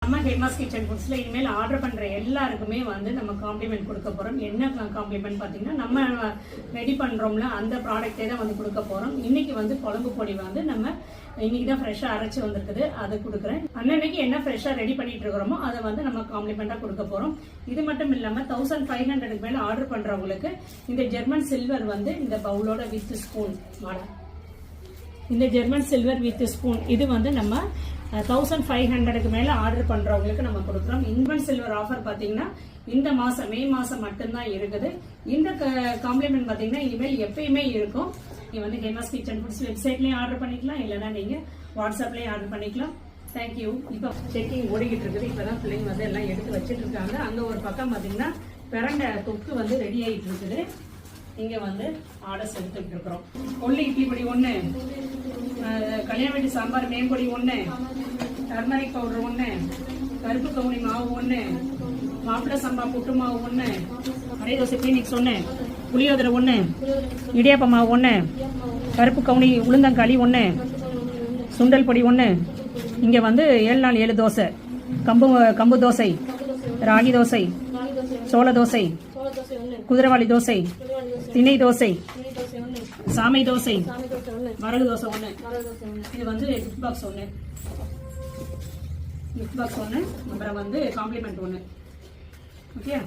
நம்ம ஹேமாஸ் கிச்சன் ஃபுட்ஸ்ல இனிமேல் ஆர்டர் பண்ற எல்லாருக்குமே வந்து நம்ம காம்ப்ளிமெண்ட் கொடுக்க போறோம். என்ன காம்ப்ளிமெண்ட் பாத்தீங்கன்னா, நம்ம ரெடி பண்றோம்ல அந்த ப்ராடக்டே தான் வந்து கொடுக்க போறோம். இன்னைக்கு வந்து குழம்பு பொடி வந்து நம்ம இன்னைக்கு தான் ஃப்ரெஷ்ஷா அரைச்சு வந்திருக்குது, அதை கொடுக்குறேன். அன்னைக்கு என்ன ஃப்ரெஷ்ஷா ரெடி பண்ணிட்டு இருக்கிறோமோ அதை வந்து நம்ம காம்ப்ளிமெண்டா கொடுக்க போறோம். இது மட்டும் இல்லாம 1500 மேல ஆர்டர் பண்றவங்களுக்கு இந்த ஜெர்மன் சில்வர் வந்து இந்த பவுலோட வித் ஸ்பூன் மாடல், இந்த ஜெர்மன் சில்வர் வித் ஸ்பூன் இது வந்து நம்ம 1500 மேல ஆர்டர் பண்றவங்களுக்கு நம்ம கொடுக்குறோம். ஜெர்மன் சில்வர் ஆஃபர் பாத்தீங்கன்னா இந்த மாசம் மே மாசம் மட்டும்தான் இருக்குது. இந்த காம்ப்ளிமெண்ட் பாத்தீங்கன்னா இனிமேல் எப்பயுமே இருக்கும். நீங்க வந்து ஹேமாஸ் கிச்சன் ஃபுட்ஸ் வெப்சைட்லயும் ஆர்டர் பண்ணிக்கலாம், இல்லைன்னா நீங்க வாட்ஸ்அப்லயும் ஆர்டர் பண்ணிக்கலாம். தேங்க்யூ. இப்போ செக்கிங் ஓடிக்கிட்டு இருக்குது. இப்பதான் பிள்ளைங்க வந்து எல்லாம் எடுத்து வச்சிட்டு இருக்காங்க. அங்க ஒரு பக்கம் பாத்தீங்கன்னா பிரண்ட தொக்கு வந்து ரெடி ஆயிட்டு இருக்குது. இங்க வந்து ஆர்டர்ஸ் எடுத்துட்டு இருக்கிறோம். கொள்ளு இட்லி பொடி 1, கல்யாண வீட்டு சாம்பார் மேம்பொடி 1, டர்மரிக் பவுடர் 1, கருப்பு கவுனி மாவு 1, மாப்பிள சம்பா புட்டு மாவு 1, அரை தோசை பீனிக்ஸ் 1, புளியோதரை 1, இடியாப்ப மாவு 1, கருப்பு கவுனி உளுந்தங்களி 1, சுண்டல் பொடி 1. இங்க வந்து 7 நாள் 7 தோசை, கம்பு தோசை, ராகி தோசை, சோள தோசை, குதிரைவாளி தோசை, திணை தோசை, சாமை தோசை, வரகு தோசை 1. இது வந்து கிஃப்ட் பாக்ஸ் 1, கிஃப்ட் பாக்ஸ் 1, அப்புறம் வந்து காம்ப்ளிமெண்ட் 1. ஓகே.